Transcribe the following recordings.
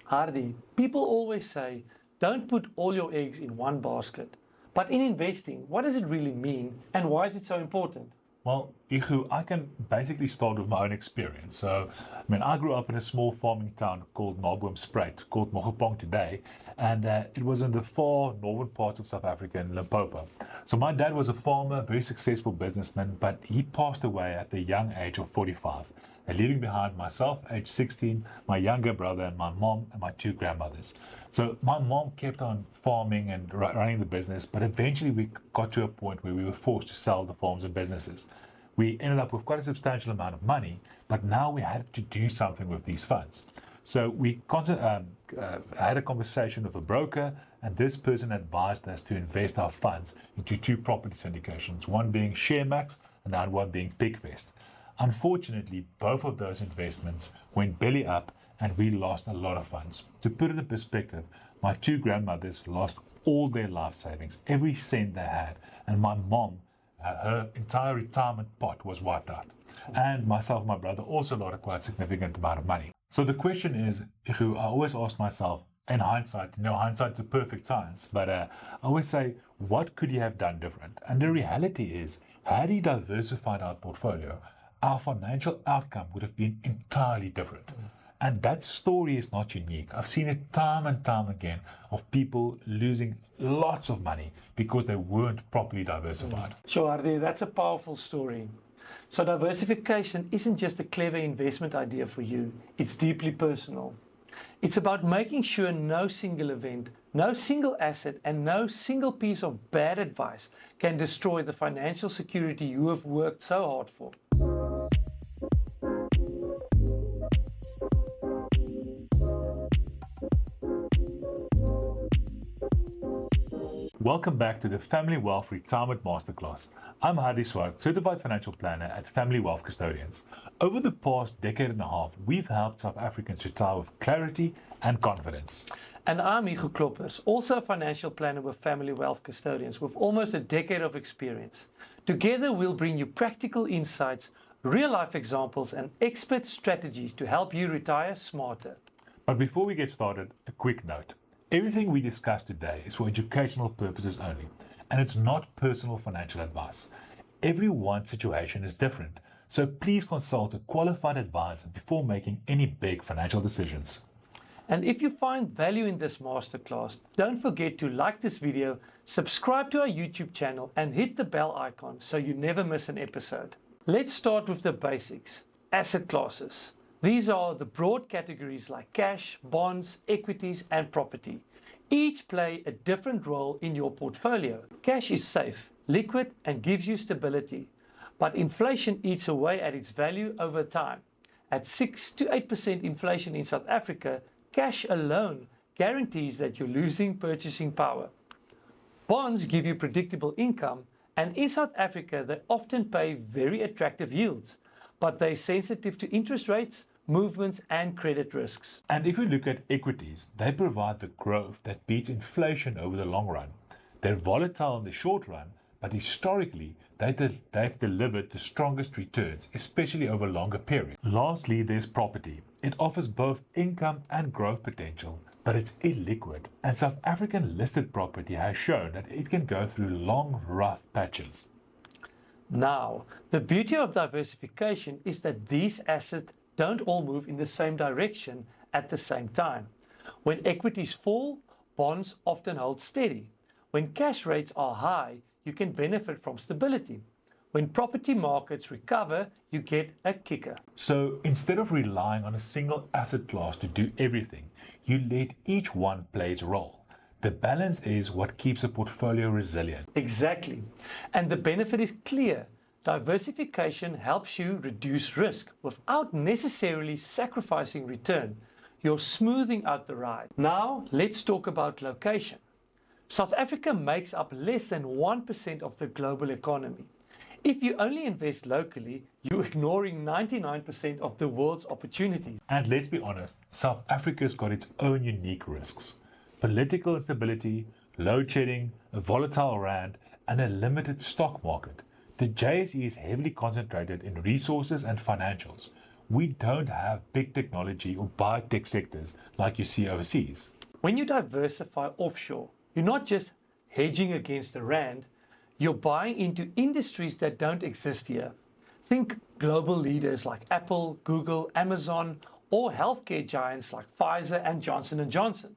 Hardi, people always say, don't put all your eggs in one basket. But in investing, what does it really mean and why is it so important? Well, Hugo, I can basically start with my own experience. So, I grew up in a small farming town called Spruit, called Mogopong today, and it was in the far northern parts of South Africa in Limpopo. So my dad was a farmer, very successful businessman, but he passed away at the young age of 45, and leaving behind myself, age 16, my younger brother, and my mom, and my two grandmothers. So my mom kept on farming and running the business, but eventually we got to a point where we were forced to sell the farms and businesses. We ended up with quite a substantial amount of money, but now we had to do something with these funds. So we had a conversation with a broker, and this person advised us to invest our funds into two property syndications, one being ShareMax and the other one being Pigvest. Unfortunately, both of those investments went belly up and we lost a lot of funds. To put it in perspective, my two grandmothers lost all their life savings, every cent they had, and my mom, her entire retirement pot was wiped out. And myself and my brother also lost a quite significant amount of money. So the question is, I always ask myself, in hindsight, hindsight's a perfect science, but I always say, what could he have done different? And the reality is, had he diversified our portfolio, our financial outcome would have been entirely different. And that story is not unique. I've seen it time and time again of people losing lots of money because they weren't properly diversified. Sure, Hardi, that's a powerful story. So diversification isn't just a clever investment idea for you, it's deeply personal. It's about making sure no single event, no single asset, and no single piece of bad advice can destroy the financial security you have worked so hard for. Welcome back to the Family Wealth Retirement Masterclass. I'm Hardi Swart, Certified Financial Planner at Family Wealth Custodians. Over the past decade and a half, we've helped South Africans retire with clarity and confidence. And I'm Hugo Kloppers, also a financial planner with Family Wealth Custodians with almost a decade of experience. Together, we'll bring you practical insights, real-life examples, and expert strategies to help you retire smarter. But before we get started, a quick note. Everything we discuss today is for educational purposes only, and it's not personal financial advice. Everyone's situation is different, so please consult a qualified advisor before making any big financial decisions. And if you find value in this masterclass, don't forget to like this video, subscribe to our YouTube channel, and hit the bell icon so you never miss an episode. Let's start with the basics. Asset classes. These are the broad categories like cash, bonds, equities, and property. Each play a different role in your portfolio. Cash is safe, liquid, and gives you stability. But inflation eats away at its value over time. At 6 to 8% inflation in South Africa, cash alone guarantees that you're losing purchasing power. Bonds give you predictable income, and in South Africa, they often pay very attractive yields, but they're sensitive to interest rates, movements, and credit risks. And if you look at equities, they provide the growth that beats inflation over the long run. They're volatile in the short run, but historically, they've delivered the strongest returns, especially over longer periods. Lastly, there's property. It offers both income and growth potential, but it's illiquid. And South African listed property has shown that it can go through long, rough patches. Now, the beauty of diversification is that these assets don't all move in the same direction at the same time. When equities fall, bonds often hold steady. When cash rates are high, you can benefit from stability. When property markets recover, you get a kicker. So instead of relying on a single asset class to do everything, you let each one play its role. The balance is what keeps a portfolio resilient. Exactly. And the benefit is clear. Diversification helps you reduce risk without necessarily sacrificing return. You're smoothing out the ride. Now, let's talk about location. South Africa makes up less than 1% of the global economy. If you only invest locally, you're ignoring 99% of the world's opportunities. And let's be honest, South Africa's got its own unique risks. Political instability, load shedding, a volatile rand, and a limited stock market. The JSE is heavily concentrated in resources and financials, we don't have big technology or biotech sectors like you see overseas. When you diversify offshore, you're not just hedging against the rand, you're buying into industries that don't exist here. Think global leaders like Apple, Google, Amazon, or healthcare giants like Pfizer and Johnson & Johnson.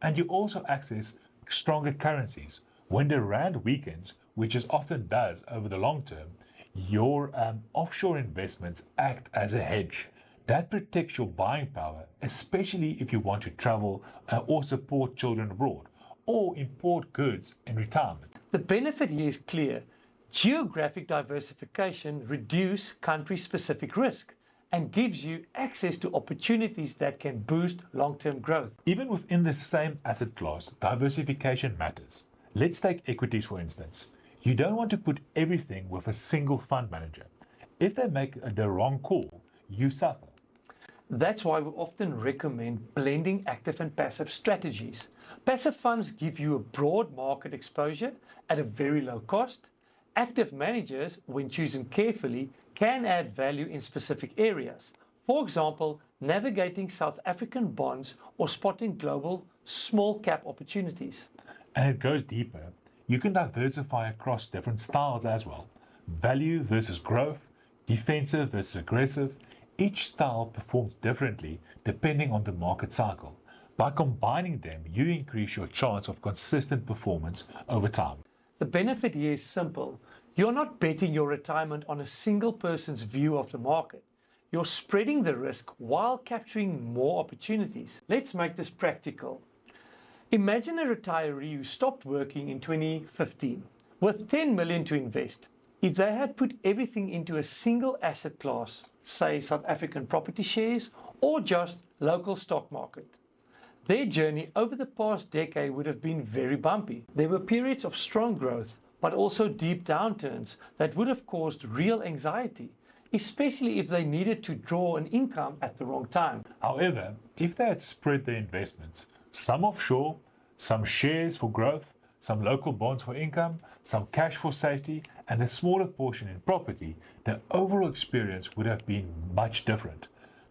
And you also access stronger currencies. When the rand weakens, which it often does over the long term, your offshore investments act as a hedge. That protects your buying power, especially if you want to travel or support children abroad, or import goods in retirement. The benefit here is clear. Geographic diversification reduces country-specific risk and gives you access to opportunities that can boost long-term growth. Even within the same asset class, diversification matters. Let's take equities for instance. You don't want to put everything with a single fund manager. If they make the wrong call, you suffer. That's why we often recommend blending active and passive strategies. Passive funds give you a broad market exposure at a very low cost. Active managers, when chosen carefully, can add value in specific areas. For example, navigating South African bonds or spotting global small cap opportunities. And it goes deeper. You can diversify across different styles as well. Value versus growth, defensive versus aggressive. Each style performs differently depending on the market cycle. By combining them, you increase your chance of consistent performance over time. The benefit here is simple. You're not betting your retirement on a single person's view of the market. You're spreading the risk while capturing more opportunities. Let's make this practical. Imagine a retiree who stopped working in 2015 with 10 million to invest. If they had put everything into a single asset class, say South African property shares or just local stock market, their journey over the past decade would have been very bumpy. There were periods of strong growth, but also deep downturns that would have caused real anxiety, especially if they needed to draw an income at the wrong time. However, if they had spread their investments, some offshore, some shares for growth, some local bonds for income, some cash for safety, and a smaller portion in property, the overall experience would have been much different.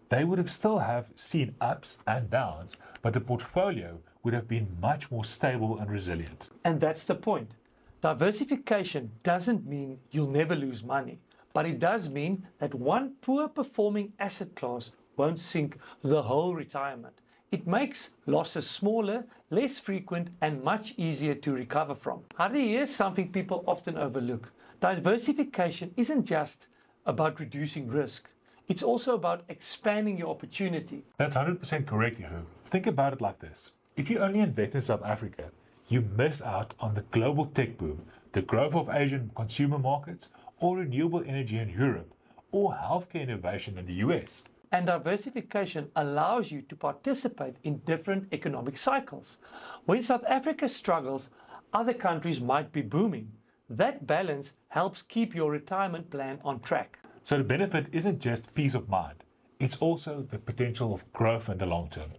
They would have still have seen ups and downs, but the portfolio would have been much more stable and resilient. And that's the point. Diversification doesn't mean you'll never lose money, but it does mean that one poor performing asset class won't sink the whole retirement. It makes losses smaller, less frequent, and much easier to recover from. Hardi, here's something people often overlook. Diversification isn't just about reducing risk. It's also about expanding your opportunity. That's 100% correct, Hugo. Think about it like this. If you only invest in South Africa, you miss out on the global tech boom, the growth of Asian consumer markets, or renewable energy in Europe, or healthcare innovation in the US. And diversification allows you to participate in different economic cycles. When South Africa struggles, other countries might be booming. That balance helps keep your retirement plan on track. So the benefit isn't just peace of mind, it's also the potential of growth in the long term.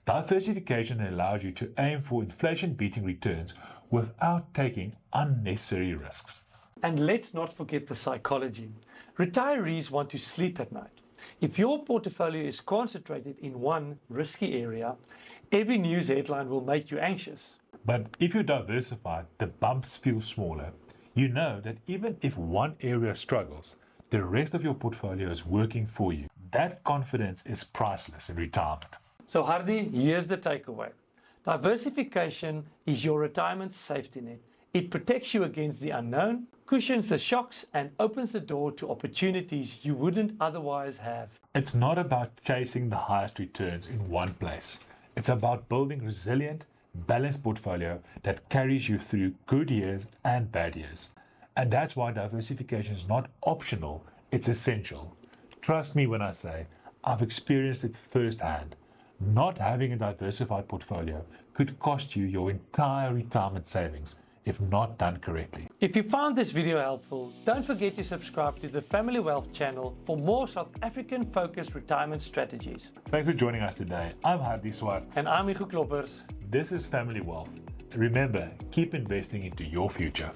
Diversification allows you to aim for inflation-beating returns without taking unnecessary risks. And let's not forget the psychology. Retirees want to sleep at night. If your portfolio is concentrated in one risky area, every news headline will make you anxious. But if you diversify, the bumps feel smaller. You know that even if one area struggles, the rest of your portfolio is working for you. That confidence is priceless in retirement. So Hardi, here's the takeaway. Diversification is your retirement safety net. It protects you against the unknown, cushions the shocks, and opens the door to opportunities you wouldn't otherwise have. It's not about chasing the highest returns in one place. It's about building a resilient, balanced portfolio that carries you through good years and bad years. And that's why diversification is not optional, it's essential. Trust me when I say, I've experienced it firsthand. Not having a diversified portfolio could cost you your entire retirement savings if not done correctly. If you found this video helpful, don't forget to subscribe to the Family Wealth channel for more South African focused retirement strategies. Thanks for joining us today. I'm Hardi Swart. And I'm Hugo Kloppers. This is Family Wealth. Remember, keep investing into your future.